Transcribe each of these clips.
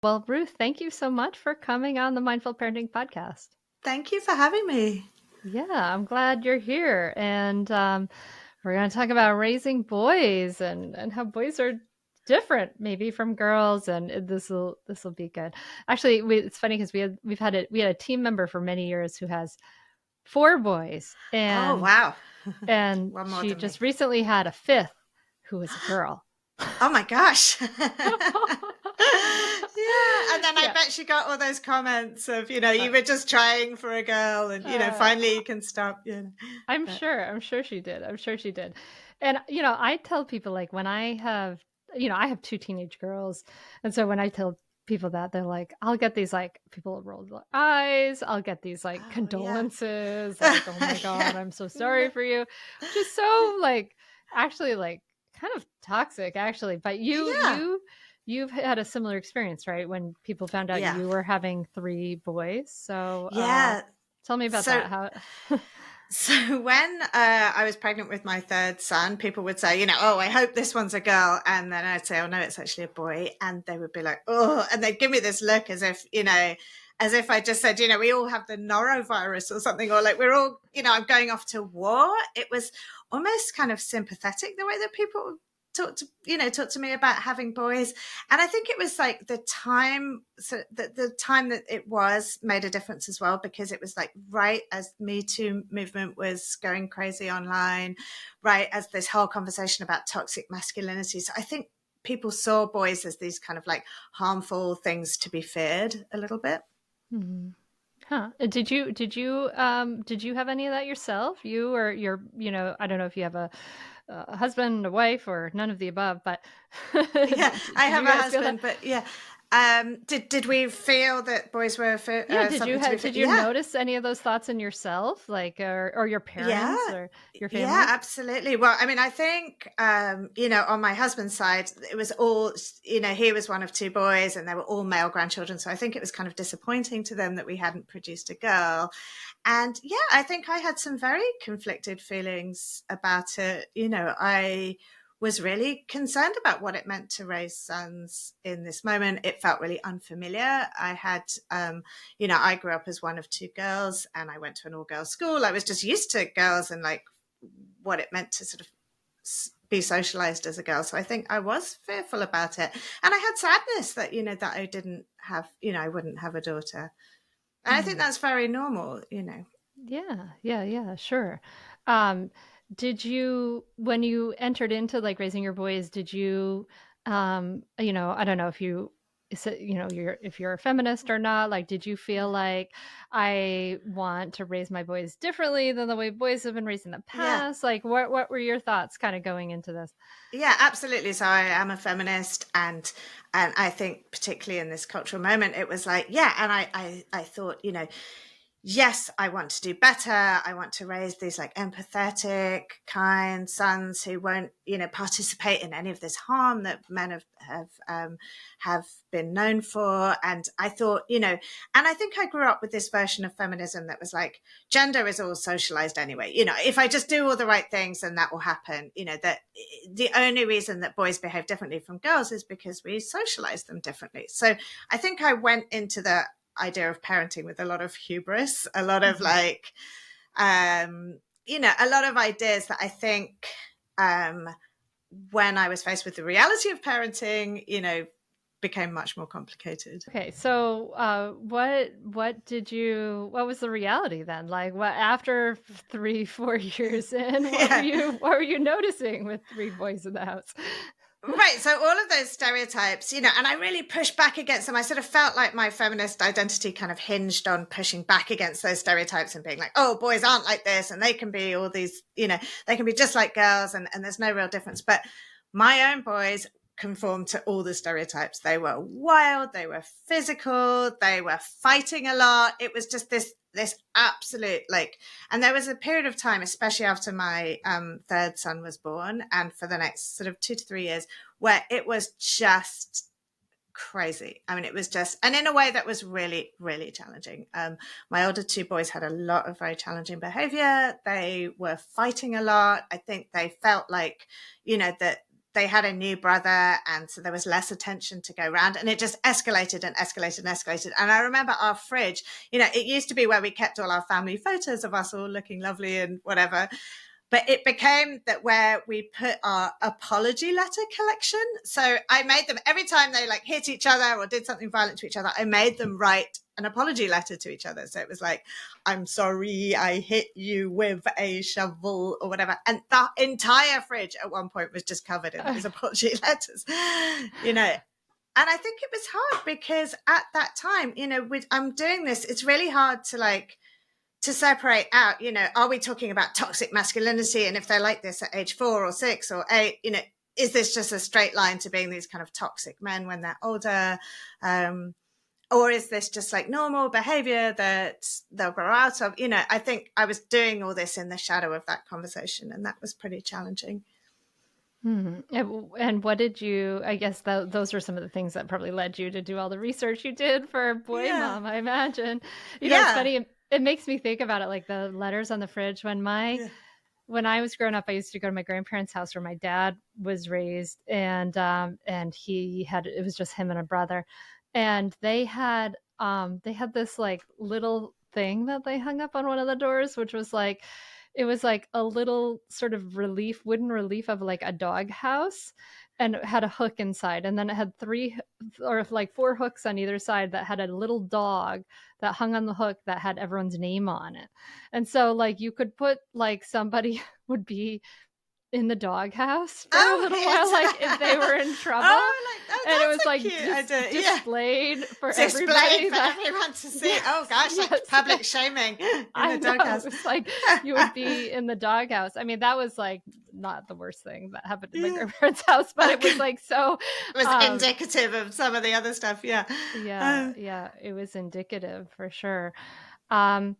Well, Ruth, thank you so much for coming on the Mindful Parenting podcast. Thank you for having me. Yeah, I'm glad you're here. And we're going to talk about raising boys and how boys are different maybe from girls, and this will be good. Actually, it's funny because we had a team member for many years who has 4 boys, Oh, and wow. and One more she than me. just recently had a 5th who was a girl. Oh my gosh. Yeah. And then I Yeah. bet she got all those comments of, you were just trying for a girl and, Uh, finally you can stop, I'm But sure. I'm sure she did. I'm sure she did. And I tell people like when I have 2 teenage girls, and so when I tell people that, they're like, I'll get these like people roll their eyes. I'll get these like oh yeah. condolences, like, oh my God, Yeah. I'm so sorry No. for you, which is so like actually like kind of toxic actually. But Yeah. you've had a similar experience, right? When people found out Yeah. you were having 3 boys. So Yeah. tell me about So that. How So when I was pregnant with my third son, people would say, oh, I hope this one's a girl. And then I'd say, oh, no, it's actually a boy. And they would be like, oh, and they'd give me this look as if, as if I just said, we all have the norovirus or something, or like we're all, I'm going off to war. It was almost kind of sympathetic the way that people talk to me about having boys. And I think it was like the time, so the time that it was made a difference as well, because it was like right as Me Too movement was going crazy online, right as this whole conversation about toxic masculinity. So I think people saw boys as these kind of like harmful things to be feared a little bit. Mhm. Huh. Did you have any of that yourself? You or your, I don't know if you have a husband, a wife, or none of the above, but Yeah, did, I did have you a guys feel that? husband, but yeah. Did we feel that boys were Yeah, something to be did you Yeah. notice any of those thoughts in yourself, like or your Yeah, parents or your yeah, family? absolutely. Well, I mean, I think, on my husband's side, it was all, he was one of 2 boys and they were all male grandchildren. So I think it was kind of disappointing to them that we hadn't produced a girl. And yeah, I think I had some very conflicted feelings about it. I was really concerned about what it meant to raise sons in this moment. It felt really unfamiliar. I had, I grew up as one of 2 girls and I went to an all girls school. I was just used to girls and like what it meant to sort of be socialized as a girl. So I think I was fearful about it. And I had sadness that, that I didn't have, I wouldn't have a daughter. And I think Mm. that's very normal. Yeah, yeah, yeah, sure. Um, when you entered into like raising your boys, did you, I don't know if you, if you're a feminist or not, like, did you feel Yeah. like I want to raise my boys differently than the way boys have been raised in the Yeah. past? Like, what were your thoughts kind of going into this? Yeah, absolutely. So I am a feminist, and I think particularly in this cultural moment, it was like, yeah, and I thought, yes, I want to do better. I want to raise these like empathetic, kind sons who won't, participate in any of this harm that men have been known for. And I thought, and I think I grew up with this version of feminism that was like, gender is all socialized anyway. If I just do all the right things, then that will happen. That the only reason that boys behave differently from girls is because we socialize them differently. So I think I went into the idea of parenting with a lot of hubris, a lot of Mhm. like, a lot of ideas that I think, when I was faced with the reality of parenting, became much more complicated. Okay, so what was the reality then? Like what after 3, 4 years in, Yeah. what were you noticing with 3 boys in the house? Right. So all of those stereotypes, and I really pushed back against them. I sort of felt like my feminist identity kind of hinged on pushing back against those stereotypes and being like, oh, boys aren't like this and they can be all these, they can be just like girls and there's no real difference. But my own boys conformed to all the stereotypes. They were wild, they were physical, they were fighting a lot. It was just this absolute like, and there was a period of time, especially after my third son was born and for the next sort of 2 to 3 years, where it was just crazy. I mean, it was just, and in a way that was really, really challenging. My older 2 boys had a lot of very challenging behavior. They were fighting a lot. I think they felt like, that they had a new brother, and so there was less attention to go around, and it just escalated and escalated and escalated. And I remember our fridge, it used to be where we kept all our family photos of us all looking lovely and whatever, but it became that where we put our apology letter collection. So I made them, every time they like hit each other or did something violent to each other, I made them write an apology letter to each other. So it was like, I'm sorry I hit you with a shovel or whatever. And the entire fridge at one point was just covered in those apology letters, And I think it was hard because at that time, I'm doing this, it's really hard to separate out, are we talking about toxic masculinity? And if they're like this at age 4 or 6 or 8, is this just a straight line to being these kind of toxic men when they're older? Or is this just like normal behavior that they'll grow out of? I think I was doing all this in the shadow of that conversation, and that was pretty challenging. And what did you, I guess those are some of the things that probably led you to do all the research you did for Yeah. BoyMom, I imagine. It's Yeah. funny. It makes me think about it, like the letters on the fridge. Yeah. When I was growing up, I used to go to my grandparents' house where my dad was raised, and he had, it was just him and a brother, and they had this like little thing that they hung up on one of the doors, which was like, it was like a little sort of wooden relief of like a dog house, and it had a hook inside, and then it had three or like four hooks on either side that had a little dog that hung on the hook that had everyone's name on it. And so like you could put like somebody would be in the doghouse for a Oh, little while, like if they were in it's trouble. oh, And it that's was a like cute just idea. Yeah, displayed for displayed everybody for that everyone to see. Oh yes, gosh, like yes, public yes. shaming in I the know. doghouse. It's like you would be in the doghouse. I mean, that was like not the worst thing that happened in my Yeah. grandparents' house, but it was Okay. like so It was um indicative of some of the other stuff. Yeah. yeah, Um, yeah, it was indicative for sure. Um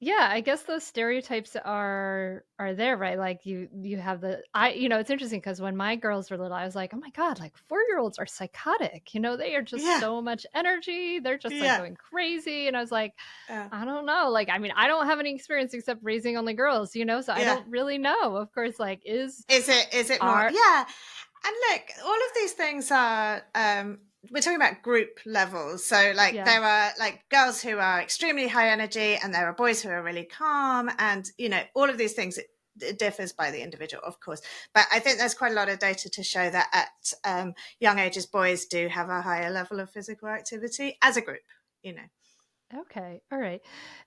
Yeah, I guess those stereotypes are there, right? Like you have the I it's interesting because when my girls were little, I was like, "Oh my God, like 4-year-olds are psychotic. They are just yeah. so much energy. They're just like Yeah. going crazy." And I was like, Uh, I don't know. Like, I mean, I don't have any experience except raising only girls, so I yeah. don't really know. Of course, like Is it more? our Yeah. And look, all of these things are we're talking about group levels. So like yeah. there are like girls who are extremely high energy, and there are boys who are really calm, and all of these things, it differs by the individual, of course. But I think there's quite a lot of data to show that at young ages, boys do have a higher level of physical activity as a group. Okay. All right.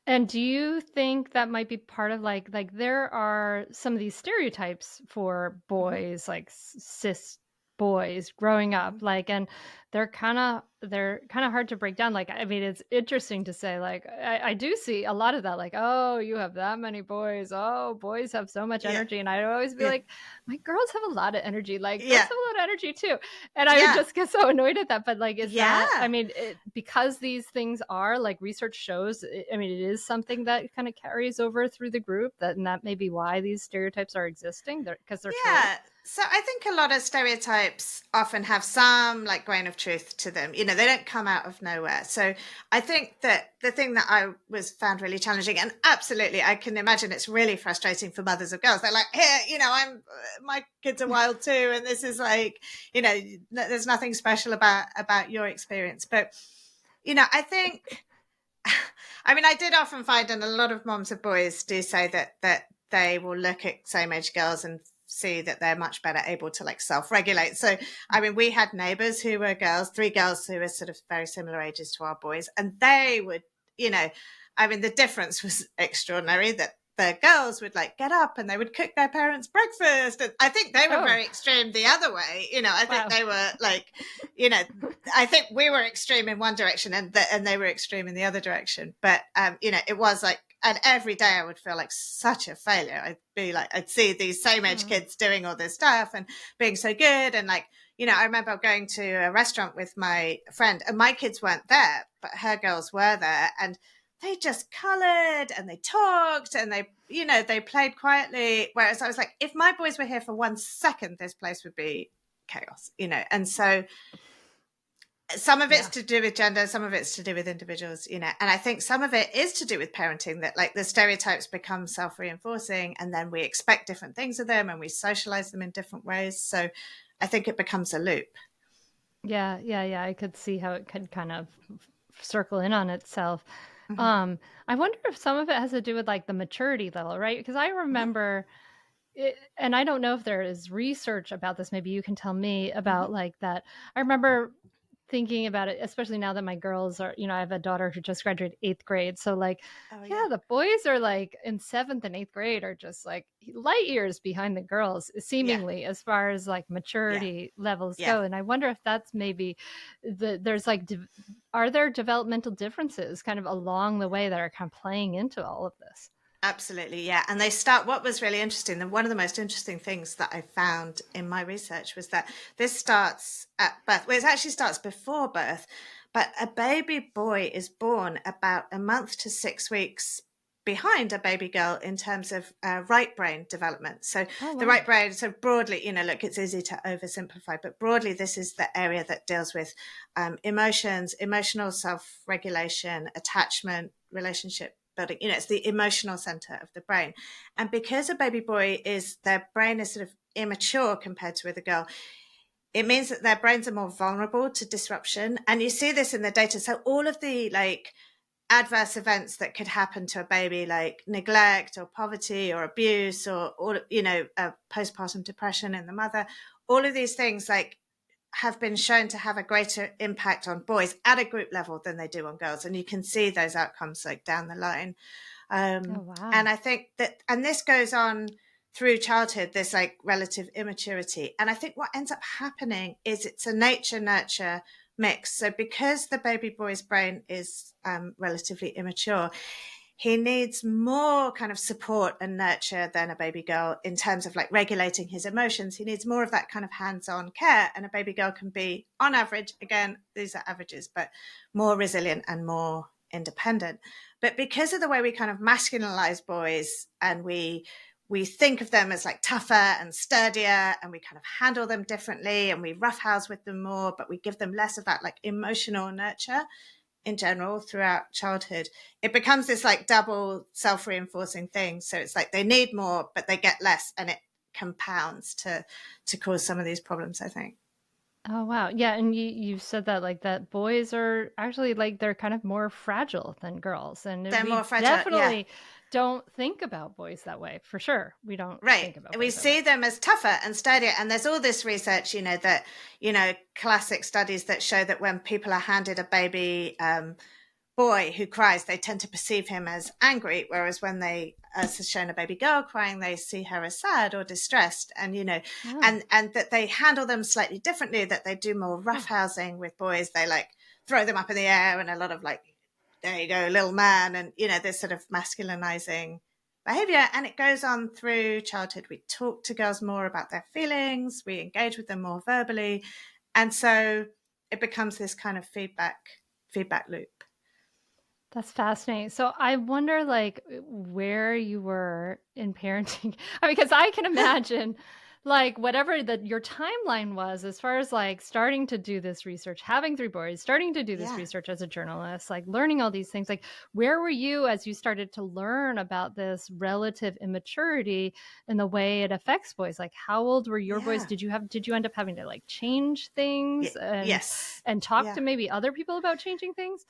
And do you think that might be part of like there are some of these stereotypes for Hmm. boys, like cis boys growing Hmm. up, like, and they're kind of hard to break down. Like, I mean, it's interesting to say, like, I do see a lot of that, like, oh, you have that many boys. Oh, boys have so much Yeah. energy. And I always be Yeah. like, my girls have a lot of energy. Like, girls Yeah. have a lot of energy too. And I would Yeah. just get so annoyed at that. But like, is that, I Yeah. mean, because these things are like research shows, I mean, it is something that kind of carries over through the group, and that may be why these stereotypes are existing, because they're true. Yeah. So I think a lot of stereotypes often have some like grain of truth to them. They don't come out of nowhere. So I think that the thing that I was found really challenging, and absolutely, I can imagine it's really frustrating for mothers of girls. They're like, here, I'm, my kids are wild too, and this is like, there's nothing special about your experience. But I think, I mean, I did often find, and a lot of moms of boys do say that they will look at same age girls and see that they're much better able to like self-regulate. So, I mean, we had neighbors who were girls, 3 girls who were sort of very similar ages to our boys, and they would, I mean, the difference was extraordinary. That the girls would like get up and they would cook their parents breakfast, and I think they were Oh, very extreme the other way. I think wow. they were like, you know I think we were extreme in one direction, and they were extreme in the other direction. But it was like, and every day I would feel like such a failure. I'd be like, I'd see these same age Mm. kids doing all this stuff and being so good, and like, I remember going to a restaurant with my friend, and my kids weren't there, but her girls were there, and they just colored and they talked and they played quietly. Whereas I was like, if my boys were here for 1 second, this place would be chaos. And so Some of it's Yeah. to do with gender, some of it's to do with individuals, you know, and I think some of it is to do with parenting, that like the stereotypes become self-reinforcing, and then we expect different things of them and we socialize them in different ways. So I think it becomes a loop. Yeah, yeah, yeah. I could see how it could kind of circle in on itself. Mm-hmm. Um, I wonder if some of it has to do with like the maturity level, right? Because I Mm-hmm. remember it, and I don't know if there is research about this. Maybe you can tell me Mm-hmm. about like that. I remember thinking about it, especially now that my girls are, I have a daughter who just graduated eighth grade. So, like, Oh yeah. yeah, the boys are like in seventh and eighth grade are just like light years behind the girls, Yeah. seemingly, as far as like Yeah. maturity levels Yeah. go. And I wonder if that's maybe there's like, are there developmental differences kind of along the way that are kind of playing into all of this? Absolutely, yeah. And they start, what was really interesting, and one of the most interesting things that I found in my research was that this starts at birth. Well, it actually starts before birth, but a baby boy is born about a month to 6 weeks behind a baby girl in terms of right brain development. So Oh, the right wow. brain, so broadly, look, it's easy to oversimplify, but broadly, this is the area that deals with emotions, emotional self-regulation, attachment, relationship building. It's the emotional center of the brain. And because a baby boy their brain is sort of immature compared to with a girl, it means that their brains are more vulnerable to disruption. And you see this in the data. So all of the like adverse events that could happen to a baby, like neglect or poverty or abuse or postpartum depression in the mother, all of these things like have been shown to have a greater impact on boys at a group level than they do on girls. And you can see those outcomes like down the line. Oh, And wow. I think that, and this goes on through childhood, this like relative immaturity. And I think what ends up happening is it's a nature nurture mix. So because the baby boy's brain is relatively immature, he needs more kind of support and nurture than a baby girl in terms of like regulating his emotions. He needs more of that kind of hands-on care. And a baby girl can be, on average, again, these are averages, but more resilient and more independent. But because of the way we kind of masculinize boys, and we think of them as like tougher and sturdier, and we kind of handle them differently, and we roughhouse with them more, but we give them less of that like emotional nurture in general throughout childhood, it becomes this like double self-reinforcing thing. So it's like they need more but they get less, and it compounds to cause some of these problems, I think. Oh, wow. Yeah, and you said that like that boys are actually like they're kind of more fragile than girls. And They're more we fragile, yeah. definitely don't think about boys that way. For sure. We don't Right, think about we boys that way. see them as tougher and sturdier, and there's all this research, that classic studies that show that when people are handed a baby boy who cries, they tend to perceive him as angry, whereas when they, as is shown, a baby girl crying, they see her as sad or distressed. And Oh, and that they handle them slightly differently, that they do more oh. roughhousing with boys. They like throw them up in the air, and a lot of like, there you go, little man, and this sort of masculinizing behavior. And it goes on through childhood. We talk to girls more about their feelings, we engage with them more verbally, and so it becomes this kind of feedback loop. That's fascinating. So I wonder like where you were in parenting. I mean, because I can imagine like whatever that your timeline was as far as like starting to do this research, having three boys, starting to do this Yeah. research as a journalist, like learning all these things. Like where were you as you started to learn about this relative immaturity and the way it affects boys? Like how old were your boys? Yeah. Did you end up having to like change things Yes. and talk Yeah. to maybe other people about changing things?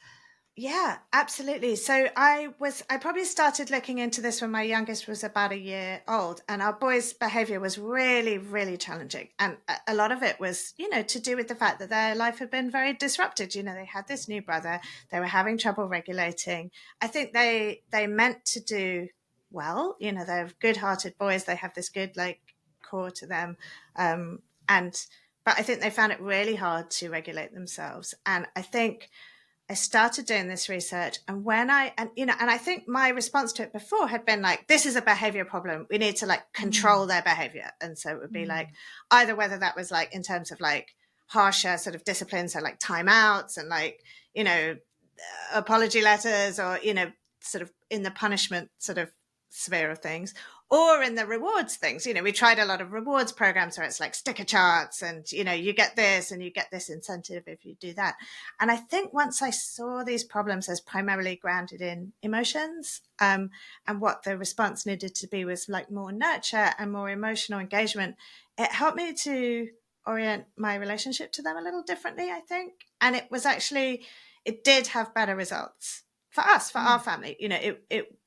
Yeah, absolutely. So I probably started looking into this when my youngest was about a year old, and our boys' behavior was really, really challenging. And a lot of it was, to do with the fact that their life had been very disrupted. They had this new brother, they were having trouble regulating. I think they meant to do well, they're good-hearted boys, they have this good like core to them. And but I think they found it really hard to regulate themselves. And I think I started doing this research, and and I think my response to it before had been like, this is a behavior problem. We need to like control Mm. their behavior. And so it would be like Mm. either whether that was like in terms of like harsher sort of discipline, so like timeouts and like, apology letters, or, sort of in the punishment sort of sphere of things, or in the rewards things. We tried a lot of rewards programs where it's like sticker charts and, you get this and you get this incentive if you do that. And I think once I saw these problems as primarily grounded in emotions, and what the response needed to be was like more nurture and more emotional engagement, it helped me to orient my relationship to them a little differently, I think. And it did have better results for us, for our Mm. family.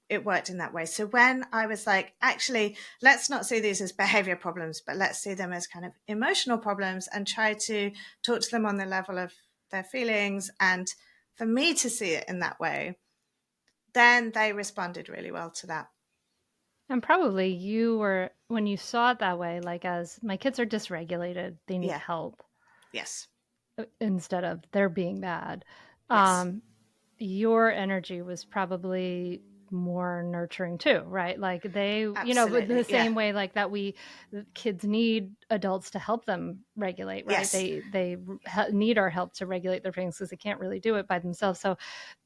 It worked in that way. So when I was like, actually, let's not see these as behavior problems, but let's see them as kind of emotional problems and try to talk to them on the level of their feelings. And for me to see it in that way, then they responded really well to that. And probably you were, when you saw it that way, like, as my kids are dysregulated, they need Yeah. help, Yes. instead of they're being bad. Yes. Um, your energy was probably more nurturing too, right? Like, they, but the Absolutely. Yeah. same way, like, that kids need adults to help them regulate, right? Yes. They need our help to regulate their feelings because they can't really do it by themselves. So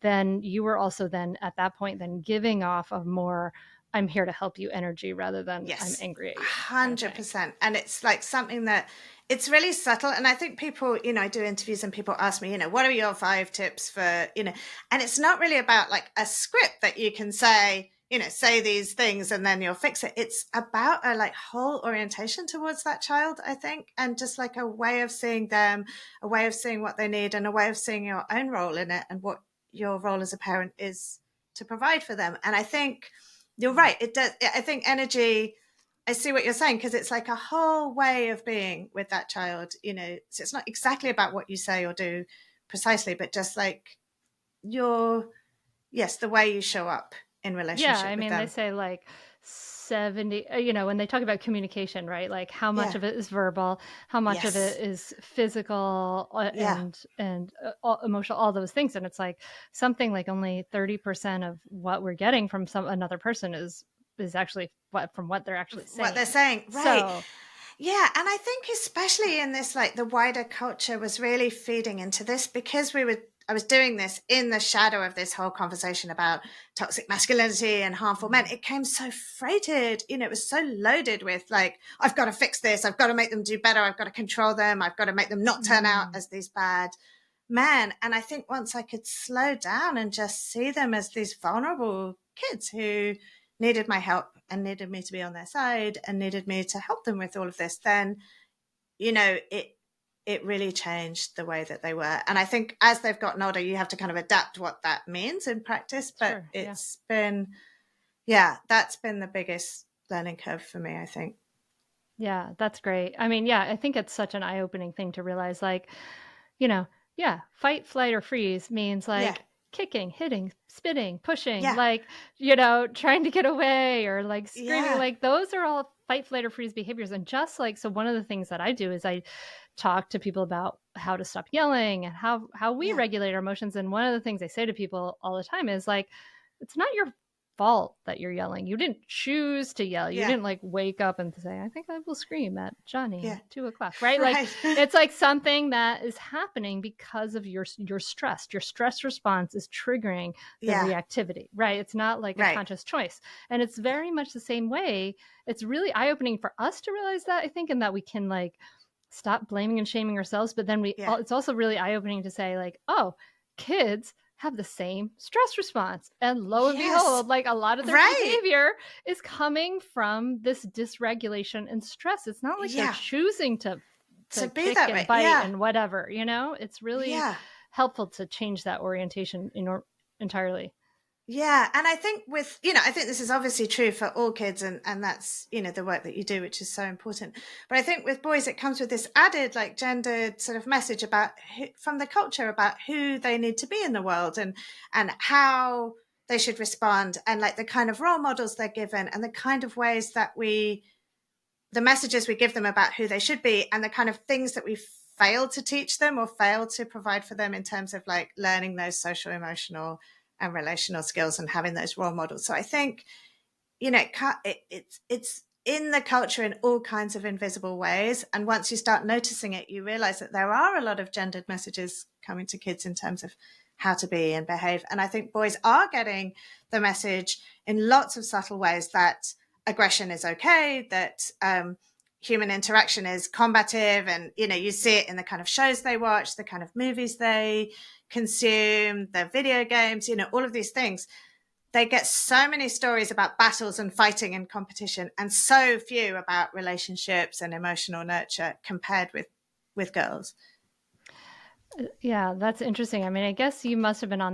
then you were also then at that point then giving off of more, I'm here to help you energy rather than I'm Yes, angry at you kind of thing. 100%. And it's like something that it's really subtle. And I think people, I do interviews and people ask me, what are your 5 tips for, and it's not really about like a script that you can say, say these things and then you'll fix it. It's about a like whole orientation towards that child, I think, and just like a way of seeing them, a way of seeing what they need, and a way of seeing your own role in it and what your role as a parent is to provide for them. And I think you're right. It does. I think energy, I see what you're saying, because it's like a whole way of being with that child, so it's not exactly about what you say or do precisely, but just like yes, the way you show up in Yeah, relationship I with mean, they them. say like 70, when they talk about communication, right? Like, how much Yeah. of it is verbal, how much of it Yes. is physical, Yeah. and emotional, all those things. And it's like something like only 30% of what we're getting from another person is actually from what they're actually What they're saying. saying. Right. So, Yeah. And I think especially in this, like the wider culture was really feeding into this, because I was doing this in the shadow of this whole conversation about toxic masculinity and harmful men. mm, It came so freighted, it was so loaded with like, I've got to fix this. I've got to make them do better. I've got to control them. I've got to make them not turn out mm, as these bad men. And I think once I could slow down and just see them as these vulnerable kids who needed my help and needed me to be on their side and needed me to help them with all of this, then, it really changed the way that they were. And I think as they've gotten older, you have to kind of adapt what that means in practice. But sure, yeah. it's been, yeah, that's been the biggest learning curve for me, I think. Yeah, that's great. I mean, yeah, I think it's such an eye-opening thing to realize, like, you know, yeah, fight, flight, or freeze means Yeah. like kicking, hitting, spitting, pushing, Yeah. like, trying to get away or like screaming. Yeah. Like, those are all fight, flight, or freeze behaviors. And just like, so one of the things that I do is I talk to people about how to stop yelling and how we Yeah. regulate our emotions. And one of the things I say to people all the time is like, it's not your fault that you're yelling. You didn't choose to yell. You Yeah. didn't like wake up and say, I think I will scream at Johnny Yeah. at 2 o'clock, right? Like, Right. it's like something that is happening because of your stress. Your stress response is triggering the Yeah. reactivity, right? It's not like a Right. conscious choice. And it's very much the same way. It's really eye-opening for us to realize that, I think, and that we can like stop blaming and shaming ourselves. But then Yeah. it's also really eye-opening to say, like, oh, kids have the same stress response. And lo and Yes. behold, like, a lot of their Right. behavior is coming from this dysregulation and stress. It's not like they're Yeah. choosing To to be kick that and way. bite Yeah. and whatever, It's really Yeah. helpful to change that orientation entirely. Yeah, and I think I think this is obviously true for all kids, and that's, the work that you do, which is so important. But I think with boys, it comes with this added like gendered sort of message about from the culture about who they need to be in the world and how they should respond, and like the kind of role models they're given and the kind of ways that the messages we give them about who they should be, and the kind of things that we fail to teach them or fail to provide for them in terms of like learning those social, emotional, and relational skills and having those role models. So I think, it's in the culture in all kinds of invisible ways. And once you start noticing it, you realize that there are a lot of gendered messages coming to kids in terms of how to be and behave. And I think boys are getting the message in lots of subtle ways that aggression is okay, that human interaction is combative, and you see it in the kind of shows they watch, the kind of movies they consume, the video games, all of these things. They get so many stories about battles and fighting and competition, and so few about relationships and emotional nurture compared with girls. Yeah, that's interesting. I mean, I guess you must have been on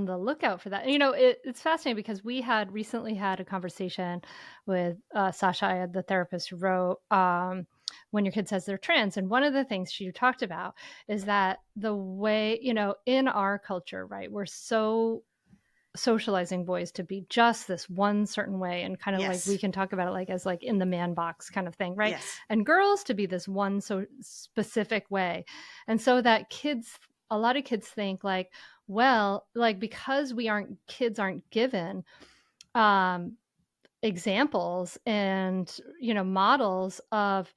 the lookout for that. It's fascinating because we had recently had a conversation with Sasha, the therapist who wrote "When Your Kid Says They're Trans," and one of the things she talked about is that the way in our culture, right, we're so socializing boys to be just this one certain way, and kind of like we Yes. can talk about it like as like in the man box kind of thing, right? Yes. And girls to be this one so specific way. And so that a lot of kids think like, well, like because kids aren't given um examples and models of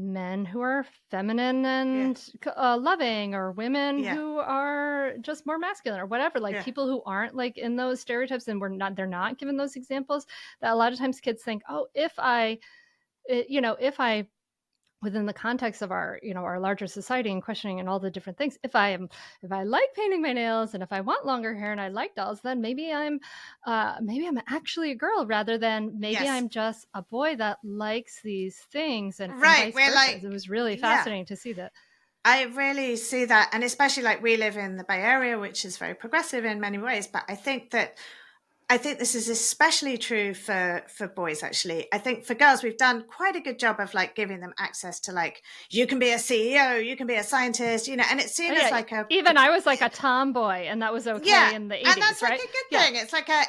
men who are feminine Yeah. and loving, or women Yeah. who are just more masculine or whatever, like Yeah. people who aren't like in those stereotypes, and they're not given those examples, that a lot of times kids think, oh, if I within the context of our larger society and questioning and all the different things, if I like painting my nails and if I want longer hair and I like dolls, then maybe I'm actually a girl, rather than maybe Yes. I'm just a boy that likes these things, and Right. vice We're versa. like, It was really yeah, fascinating to see that. I really see that. And especially like we live in the Bay Area, which is very progressive in many ways. But I think this is especially true for boys, actually. I think for girls, we've done quite a good job of like giving them access to like, you can be a CEO, you can be a scientist, and it's Oh seen as yeah, like even I was like a tomboy, and that was yeah. okay in the And that's 80s, like right? a good Yeah, thing.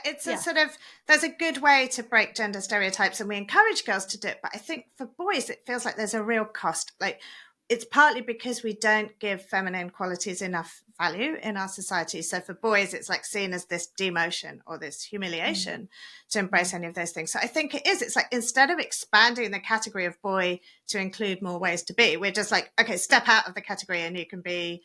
It's a yeah. sort of, there's a good way to break gender stereotypes, and we encourage girls to do it. But I think for boys, it feels like there's a real cost. Like, it's partly because we don't give feminine qualities enough value in our society. So for boys, it's like seen as this demotion or this Mm, humiliation to embrace mm. any of those things. So I think it is. It's like instead of expanding the category of boy to include more ways to be, we're just like, okay, step out of the category and you can be,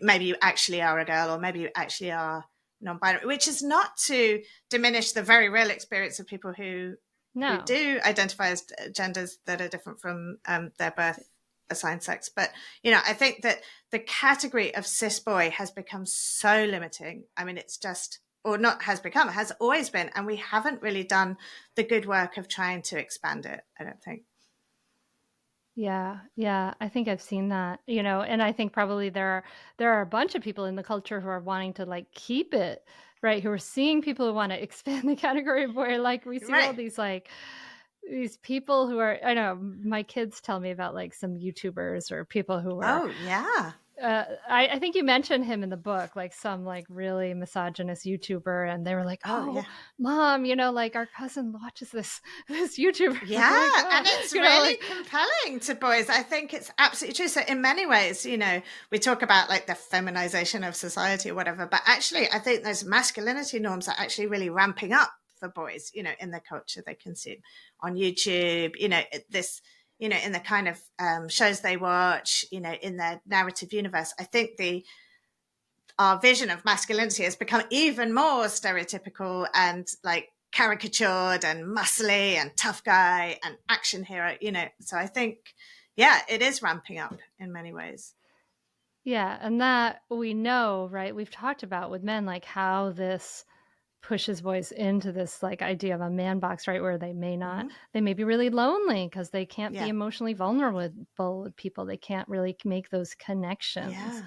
maybe you actually are a girl, or maybe you actually are non-binary, which is not to diminish the very real experience of people who No. do identify as genders that are different from their birth assigned sex. But I think that the category of cis boy has become so limiting. I mean, it's just, or not has become, it has always been, and we haven't really done the good work of trying to expand it, I don't think. Yeah, yeah, I think I've seen that, and I think probably there are a bunch of people in the culture who are wanting to like keep it, right? Who are seeing people who want to expand the category of boy. Like we see all Right. these people who are, I know my kids tell me about like some YouTubers or people who are Oh yeah. I think you mentioned him in the book, like some like really misogynist YouTuber, and they were like, Oh "Oh, yeah. mom, like our cousin watches this this YouTuber." Yeah, I'm like, "Oh," and it's like, really compelling to boys. I think it's absolutely true. So, in many ways, we talk about like the feminization of society or whatever, but actually, I think those masculinity norms are actually really ramping up for boys, in the culture they consume on YouTube, in the kind of shows they watch, in their narrative universe. I think our vision of masculinity has become even more stereotypical and like caricatured and muscly and tough guy and action hero, So I think, yeah, it is ramping up in many ways. yeah, and that we know, right? We've talked about with men like how this pushes boys into this like idea of a man box, right? Where Mm-hmm. they may be really lonely because they can't be Yeah. emotionally vulnerable with people. They can't really make those connections. Yeah.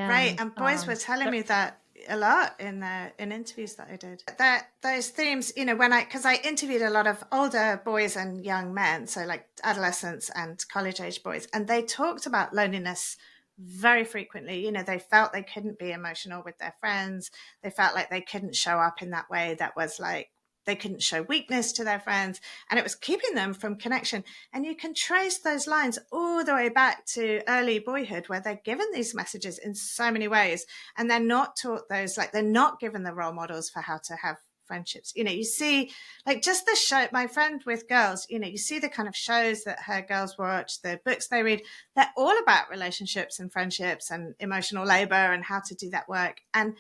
Right. And And boys were telling me that a lot in interviews that I did. That those themes, because I interviewed a lot of older boys and young men, so like adolescents and college age boys, and they talked about loneliness very frequently. They felt they couldn't be emotional with their friends. They felt like they couldn't show up in that way that was like, they couldn't show weakness to their friends, and it was keeping them from connection. And you can trace those lines all the way back to early boyhood, where they're given these messages in so many ways, and they're not taught those, like they're not given the role models for how to have friendships. You see, like just the show, my friend with girls, you see the kind of shows that her girls watch, the books they read, they're all about relationships and friendships and emotional labor and how to do that work. And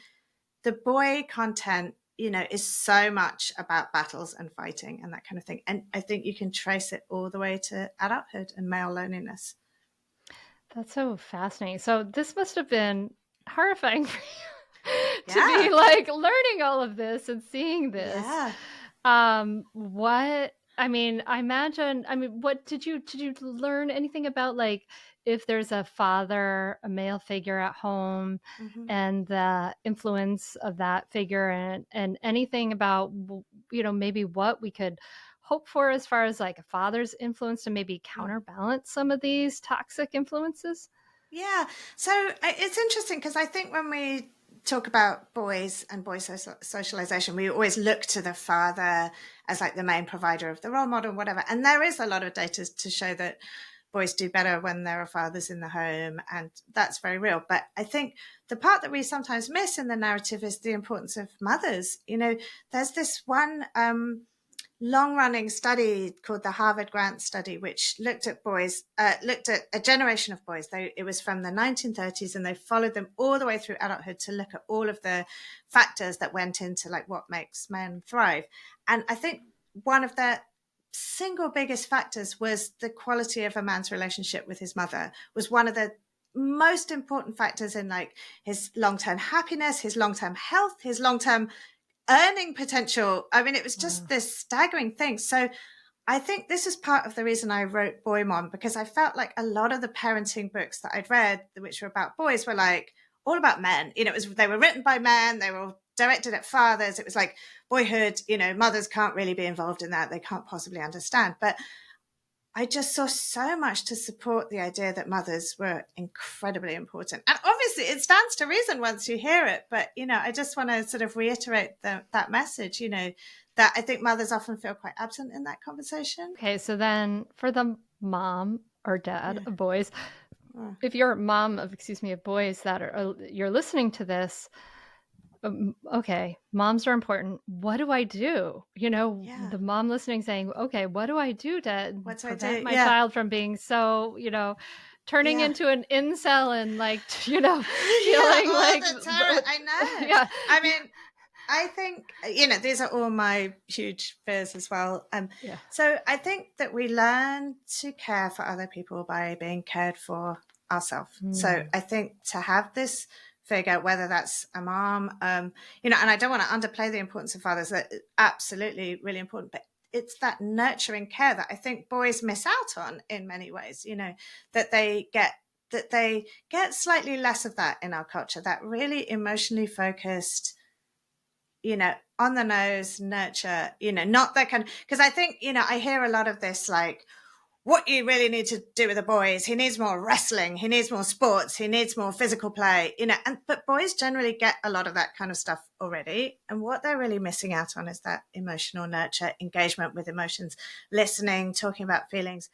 the boy content is so much about battles and fighting and that kind of thing. And I think you can trace it all the way to adulthood and male loneliness. That's so fascinating. So this must have been horrifying for you to be Yeah. like learning all of this and seeing this. Yeah. What I mean, I mean, what did you learn anything about like if there's a father, a male figure at home Mm-hmm. and the influence of that figure and anything about maybe what we could hope for as far as like a father's influence to maybe Mm. counterbalance some of these toxic influences? Yeah. So it's interesting because I think when we talk about boys and socialization, we always look to the father as like the main provider of the role model, whatever. And there is a lot of data to show that boys do better when there are fathers in the home, and that's very real. But I think the part that we sometimes miss in the narrative is the importance of mothers. There's this one long-running study called the Harvard Grant Study, which looked at looked at a generation of boys. It was from the 1930s, and they followed them all the way through adulthood to look at all of the factors that went into like what makes men thrive. And I think one of the single biggest factors was the quality of a man's relationship with his mother was one of the most important factors in like his long-term happiness, his long-term health, his long-term earning potential. I mean, it was just Wow. this staggering thing. So I think this is part of the reason I wrote BoyMom, because I felt like a lot of the parenting books that I'd read, which were about boys, were like all about men. They were written by men. They were directed at fathers. It was like boyhood. Mothers can't really be involved in that. They can't possibly understand. But I just saw so much to support the idea that mothers were incredibly important. And obviously, it stands to reason once you hear it. But, I just want to sort of reiterate that message, that I think mothers often feel quite absent in that conversation. Okay, so then for the mom or dad Yeah. of boys, Oh, if you're mom of, excuse me, of boys that are, you're listening to this, okay, moms are important. What do I do? yeah. The mom listening saying, okay, what do I do to What do I prevent do? my Yeah. child from being so, turning Yeah. into an incel and like, Yeah, feeling all like, the time. I know. yeah, I mean, I think, these are all my huge fears as well. yeah. So I think that we learn to care for other people by being cared for ourselves. So Hmm. I think to have this figure, whether that's a mom, and I don't want to underplay the importance of fathers, that absolutely really important, but it's that nurturing care that I think boys miss out on in many ways, that they get slightly less of that in our culture, that really emotionally focused, on the nose nurture, not that kind of, because I think, I hear a lot of this, like, what you really need to do with a boy is he needs more wrestling, he needs more sports, he needs more physical play, but boys generally get a lot of that kind of stuff already. And what they're really missing out on is that emotional nurture, engagement with emotions, listening, talking about feelings.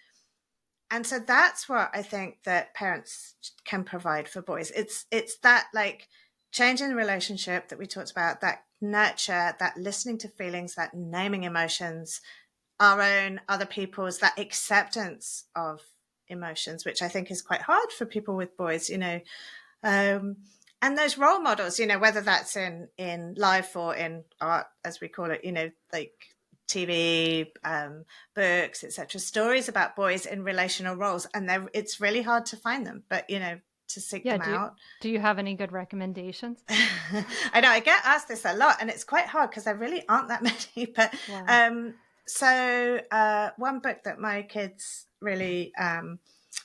And so that's what I think that parents can provide for boys. It's that like change in the relationship that we talked about, that nurture, that listening to feelings, that naming emotions, our own, other people's, that acceptance of emotions, which I think is quite hard for people with boys, um, and those role models, whether that's in life or in art, as we call it, like TV, books, etc. Stories about boys in relational roles, and it's really hard to find them, but to seek Yeah. them out. Do you have any good recommendations? I know I get asked this a lot, and it's quite hard because there really aren't that many. But Wow. one book that my kids really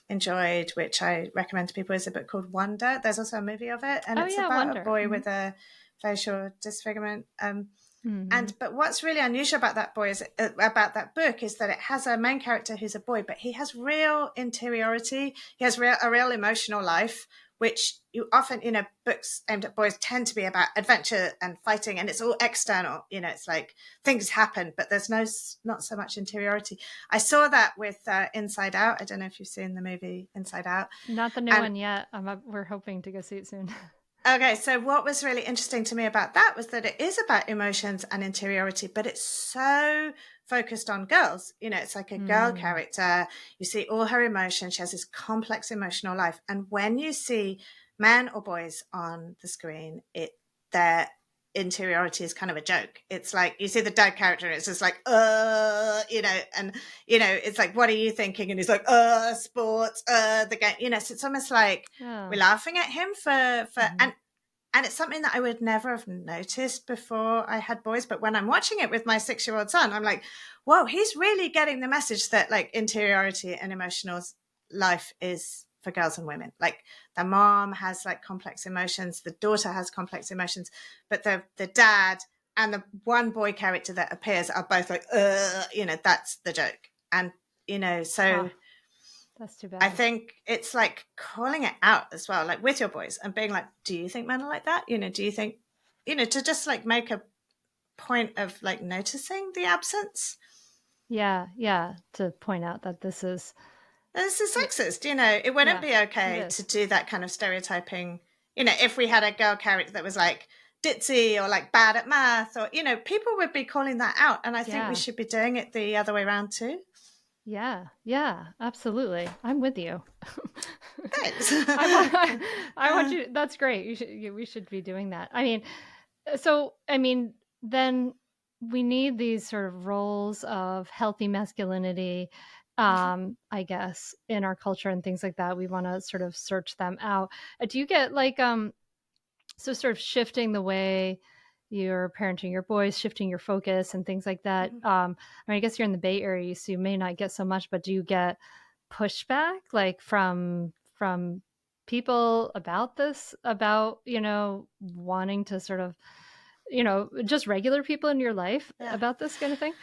enjoyed, which I recommend to people, is a book called Wonder. There's also a movie of it, and Oh it's yeah, about a wonder. boy with a facial disfigurement. Mm-hmm. But what's really unusual about about that book is that it has a main character who's a boy, but he has real interiority. He has a real emotional life, which you often, books aimed at boys tend to be about adventure and fighting, and it's all external. It's like things happen, but there's not so much interiority. I saw that with Inside Out. I don't know if you've seen the movie Inside Out, Not the new and one yet. We're hoping to go see it soon. okay, so what was really interesting to me about that was that it is about emotions and interiority, but it's so focused on girls. It's like a girl Mm. character. You see all her emotions. She has this complex emotional life. And when you see men or boys on the screen, they're interiority is kind of a joke. It's like you see the dad character, it's just like, and it's like, what are you thinking? And he's like, sports, the game, so it's almost like we're Yeah. laughing at him for Mhm. and it's something that I would never have noticed before I had boys. But when I'm watching it with my 6-year-old son, I'm like, whoa, he's really getting the message that like interiority and emotional life is for girls and women. Like the mom has like complex emotions, the daughter has complex emotions, but the dad and the one boy character that appears are both like, that's the joke. And, so Ah, that's too I bad. think it's like calling it out as well, like with your boys and being like, do you think men are like that? Do you think, to just like make a point of like noticing the absence. Yeah, yeah, to point out that This is it, sexist, it wouldn't yeah, be it okay to is. do that kind of stereotyping. If we had a girl character that was like ditzy or like bad at math or, people would be calling that out. And I think we Yeah. should be doing it the other way around too. Yeah, yeah, absolutely. I'm with you. Thanks. I want I want you that's great. We should be doing that. I mean, then we need these sort of roles of healthy masculinity, I guess, in our culture and things like that. We want to sort of search them out. Do you get like so sort of shifting the way you're parenting your boys, shifting your focus and things like that. I guess you're in the Bay Area, so you may not get so much, but do you get pushback like from people about this, about, wanting to sort of, just regular people in your life Yeah. about this kind of thing?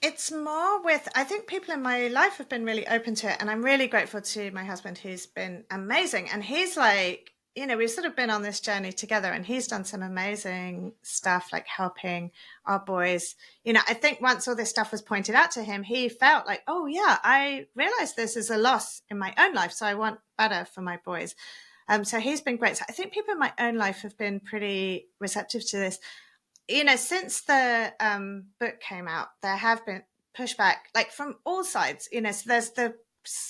It's more with, I think people in my life have been really open to it. And I'm really grateful to my husband, who's been amazing. And he's like, we've sort of been on this journey together and he's done some amazing stuff, like helping our boys. I think once all this stuff was pointed out to him, he felt like, oh, yeah, I realized this is a loss in my own life. So I want better for my boys. So he's been great. So I think people in my own life have been pretty receptive to this. Since the book came out, there have been pushback, like from all sides. So there's the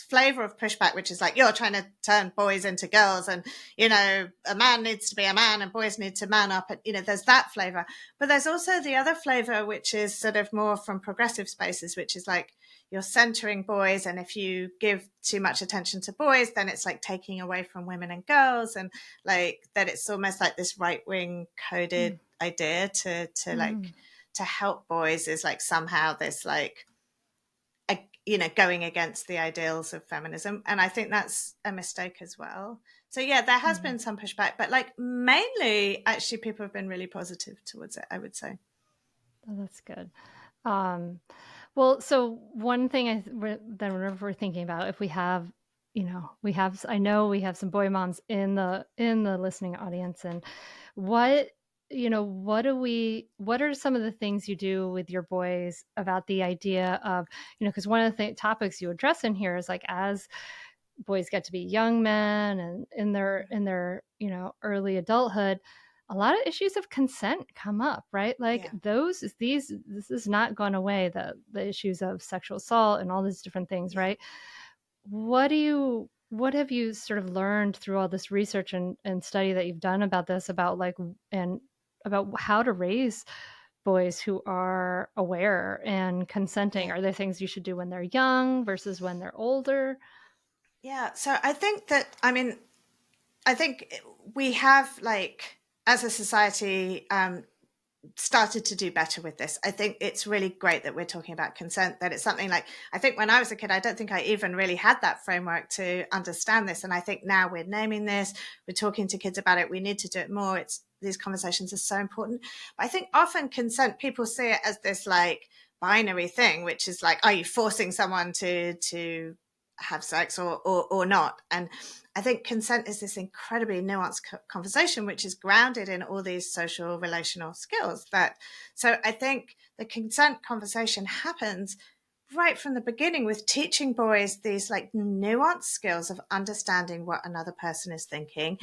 flavor of pushback, which is like you're trying to turn boys into girls, and a man needs to be a man, and boys need to man up, and there's that flavor. But there's also the other flavor, which is sort of more from progressive spaces, which is like you're centering boys, and if you give too much attention to boys, then it's like taking away from women and girls, and like that it's almost like this right wing coded Mm, idea to mm, like to help boys is like somehow this like going against the ideals of feminism, and I think that's a mistake as well. So yeah, there has mm. been some pushback, but like mainly actually people have been really positive towards it, I would say. Oh, that's good. Um, well, so one thing then whenever we're thinking about, if we have, I know we have some boy moms in the listening audience, and what, what are some of the things you do with your boys about the idea of, because one of the topics you address in here is like, as boys get to be young men and in their early adulthood, a lot of issues of consent come up, right? Like Yeah, this is not gone away, the issues of sexual assault and all these different things, yeah, right? What have you sort of learned through all this research and study that you've done about this, about like, and about how to raise boys who are aware and consenting? yeah, Are there things you should do when they're young versus when they're older? yeah. So I think that, I think we have like as a society started to do better with this. I think it's really great that we're talking about consent, that it's something like, I think when I was a kid, I don't think I even really had that framework to understand this. And I think now we're naming this, we're talking to kids about it, we need to do it more. These conversations are so important. But I think often consent, people see it as this like binary thing, which is like, are you forcing someone to have sex or not? And I think consent is this incredibly nuanced conversation, which is grounded in all these social relational skills. So I think the consent conversation happens right from the beginning with teaching boys these like nuanced skills of understanding what another person is thinking,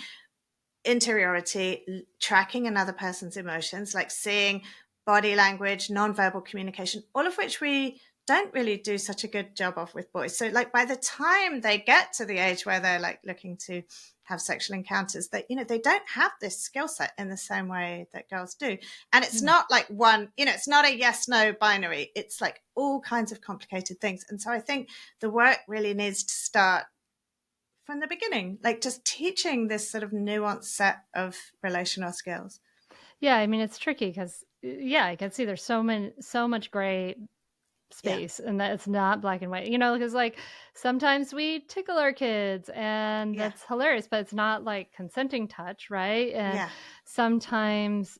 interiority, tracking another person's emotions, like seeing body language, nonverbal communication, all of which we don't really do such a good job of with boys. So like by the time they get to the age where they're like looking to have sexual encounters, that, you know, they don't have this skill set in the same way that girls do. And it's Mm. not like one, you know, it's not a yes no binary. It's like all kinds of complicated things. And so I think the work really needs to start from the beginning, like just teaching this sort of nuanced set of relational skills. Yeah, I mean, it's tricky because, yeah, I can see there's so much gray Yeah. space and that it's not black and white, because like sometimes we tickle our kids and Yeah. that's hilarious, but it's not like consenting touch, right? And Yeah. sometimes,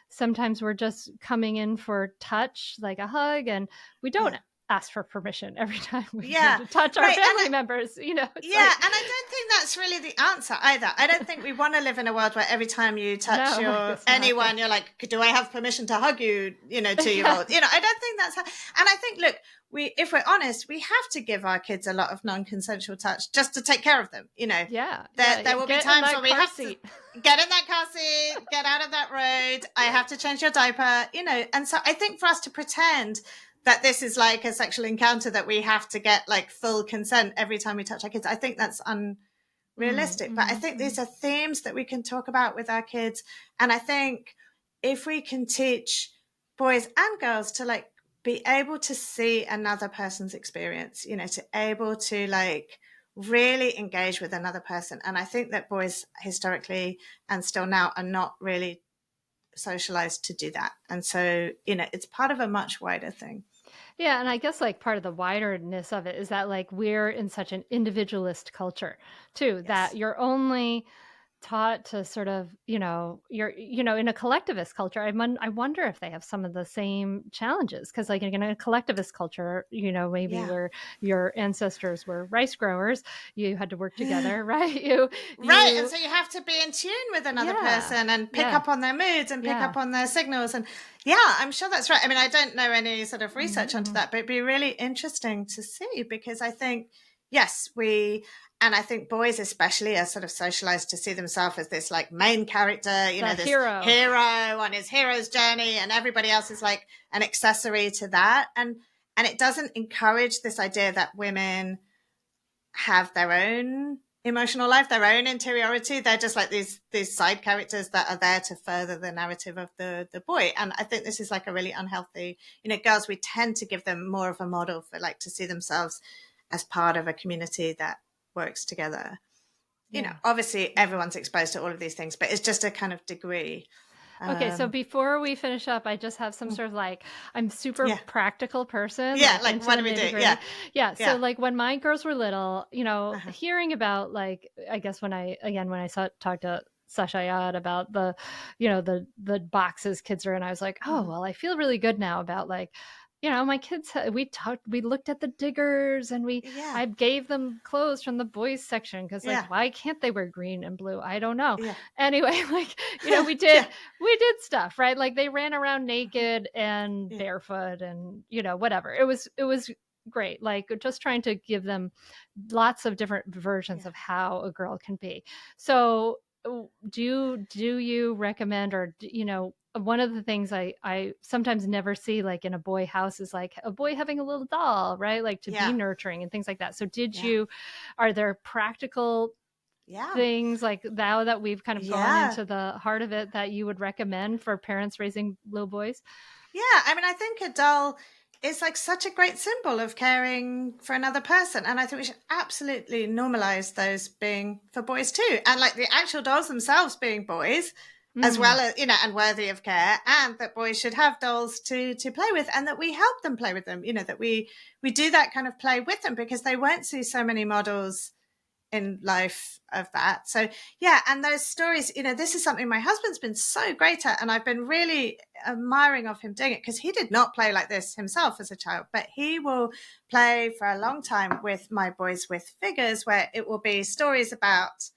sometimes we're just coming in for touch, like a hug, and we don't Yeah. ask for permission every time we go Yeah. to touch our Right. And family members, it's yeah, like, and I don't think that's really the answer either. I don't think we want to live in a world where every time you touch no, your it's not. Yeah. anyone, you're like, do I have permission to hug you? You know, 2 year Yeah. old. You know, I don't think that's how. And I think, look, if we're honest, we have to give our kids a lot of non-consensual touch just to take care of them. You know, Yeah. there Yeah. will be Get in times that where we car have to seat. get in that car seat, get out of that road. I have to change your diaper. You know, and so I think for us to pretend that this is like a sexual encounter that we have to get like full consent every time we touch our kids, I think that's Mm, unrealistic. But I mm, think mm. these are themes that we can talk about with our kids. And I think if we can teach boys and girls to like be able to see another person's experience, you know, to able to like really engage with another person. And I think that boys historically and still now are not really socialized to do that. And so, you know, it's part of a much wider thing. Yeah, and I guess like part of the widerness of it is that like we're in such an individualist culture too, that Yes. you're only taught to sort of, you're, in a collectivist culture. I wonder if they have some of the same challenges because, like, in a collectivist culture, maybe Yeah. where your ancestors were rice growers, you had to work together, right? You, Right. And you, so you have to be in tune with another yeah, person and pick yeah, up on their moods and pick yeah. up on their signals. And yeah, I'm sure that's right. I mean, I don't know any sort of research onto Hmm. that, but it'd be really interesting to see because I think, yes, and I think boys especially are sort of socialized to see themselves as this like main character, you The know, this hero. hero on his hero's journey, and everybody else is like an accessory to that. And it doesn't encourage this idea that women have their own emotional life, their own interiority. They're just like these side characters that are there to further the narrative of the boy. And I think this is like a really unhealthy, you know, girls, we tend to give them more of a model for like to see themselves as part of a community that works together. You know, Yeah. obviously everyone's exposed to all of these things, but it's just a kind of degree. Okay, so Um, before we finish up, I just have some sort of like, I'm super yeah. practical person, Yeah. like Like, into what the do we do? nitty Yeah. gritty. Yeah. So Yeah. like when my girls were little, Uh-huh. hearing about like, I guess when I saw talked to Sashayat about the boxes kids are in, I was like, oh, Mm-hmm. well, I feel really good now about like, my kids, we looked at the diggers and Yeah. I gave them clothes from the boys section. Cause like, Yeah. why can't they wear green and blue? I don't know. Yeah. Anyway, like, Yeah. we did stuff, right? Like they ran around naked and Yeah. barefoot and, whatever. It was great. Like just trying to give them lots of different versions Yeah. of how a girl can be. So do you recommend or one of the things I sometimes never see like in a boy house is like a boy having a little doll, right? Like to be Yeah. nurturing and things like that. So Yeah. are there practical Yeah. things like now that we've kind of gone Yeah. into the heart of it that you would recommend for parents raising little boys? Yeah. I mean, I think a doll is like such a great symbol of caring for another person. And I think we should absolutely normalize those being for boys too. And like the actual dolls themselves being boys, as Mm, well as, you know, and worthy of care, and that boys should have dolls to play with, and that we help them play with them, you know, that we do that kind of play with them because they won't see so many models in life of that. So yeah, and those stories, you know, this is something my husband's been so great at, and I've been really admiring of him doing it because he did not play like this himself as a child, but he will play for a long time with my boys with figures where it will be stories about,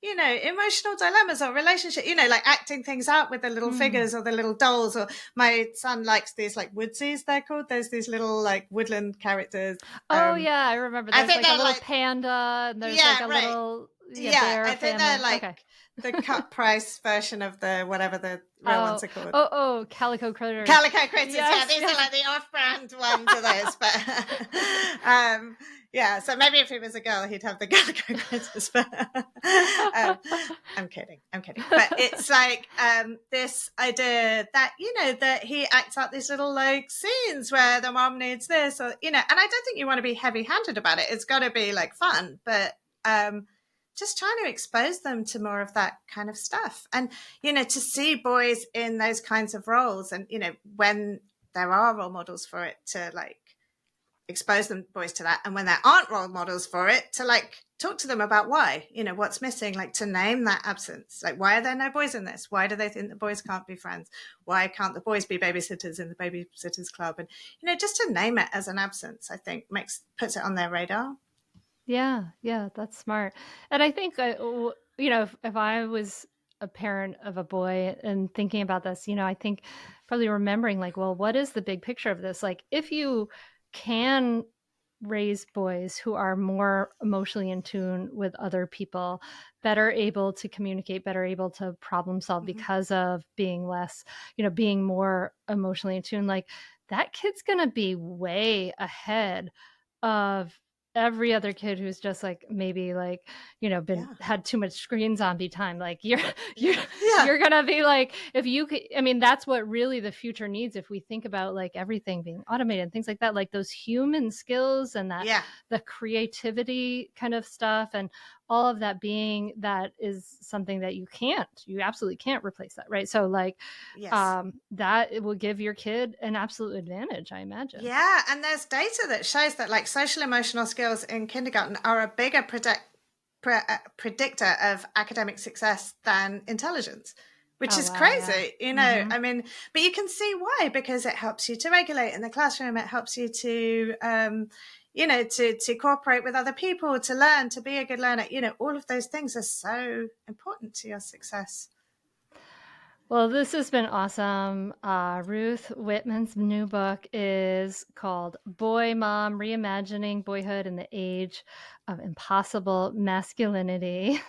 you know, emotional dilemmas or relationship, you know, like acting things out with the little mm. figures or the little dolls. Or my son likes these like woodsies, they're called. There's these little like woodland characters. Oh yeah, I remember I there's think like a they're little like, panda and there's like yeah, a right. little Yeah, bear I think they're family. like Okay. the cut price version of the whatever the real ones Oh, are called. oh, Calico Critters. Calico Critters, yeah, Yes, these are yes. like the off-brand ones of those, but yeah. So maybe if he was a girl, he'd have the Calico Critters. But I'm kidding, But it's like this idea that that he acts out these little like scenes where the mom needs this, or and I don't think you want to be heavy-handed about it. It's got to be like fun, but just trying to expose them to more of that kind of stuff, and to see boys in those kinds of roles, and when there are role models for it, to like expose them boys to that, and when there aren't role models for it, to like talk to them about why, what's missing, like to name that absence, like why are there no boys in this, why do they think the boys can't be friends, why can't the boys be babysitters in the babysitters club, and just to name it as an absence, I think puts it on their radar. Yeah, yeah, that's smart. And I think, if I was a parent of a boy and thinking about this, I think probably remembering like, well, what is the big picture of this? Like, if you can raise boys who are more emotionally in tune with other people, better able to communicate, better able to problem solve Mm-hmm. because of being less, being more emotionally in tune, like that kid's going to be way ahead of every other kid who's just like maybe like been Yeah, had too much screen zombie time. Like you're you're yeah, yeah, you're gonna be like, if you could, I mean, that's what really the future needs. If we think about like everything being automated and things like that, like those human skills and that yeah, the creativity kind of stuff and all of that, being that is something that you absolutely can't replace that, right? So like yes. that it will give your kid an absolute advantage, I imagine. Yeah, and there's data that shows that like social emotional skills in kindergarten are a bigger predictor of academic success than intelligence, which Oh is wow, yeah. crazy. Mm-hmm. I mean, but you can see why, because it helps you to regulate in the classroom. It helps you to, to cooperate with other people, to learn, to be a good learner. All of those things are so important to your success. Well, this has been awesome. Ruth Whippman's new book is called Boy Mom: Reimagining Boyhood in the Age of Impossible Masculinity.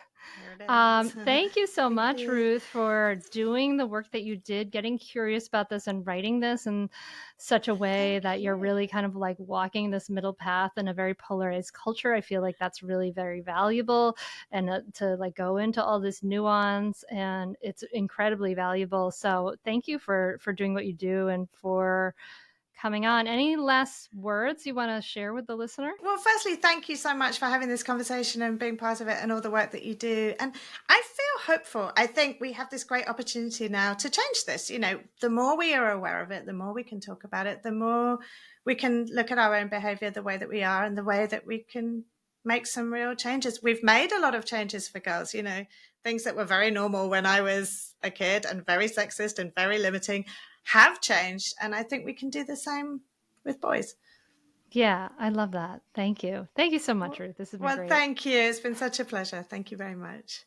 There it is. Thank you so Thank much, you. Ruth, for doing the work that you did, getting curious about this and writing this in such a way Thank that you're you. really kind of like walking this middle path in a very polarized culture. I feel like that's really very valuable, and to like go into all this nuance, and it's incredibly valuable. So thank you for doing what you do and for coming on. Any last words you want to share with the listener? Well, firstly, thank you so much for having this conversation and being part of it and all the work that you do. And I feel hopeful. I think we have this great opportunity now to change this. The more we are aware of it, the more we can talk about it, the more we can look at our own behavior, the way that we are, and the way that we can make some real changes. We've made a lot of changes for girls, things that were very normal when I was a kid and very sexist and very limiting have changed. And I think we can do the same with boys. Yeah, I love that. Thank you. Thank you so much, Ruth. This has been Well, great. thank you. It's been such a pleasure. Thank you very much.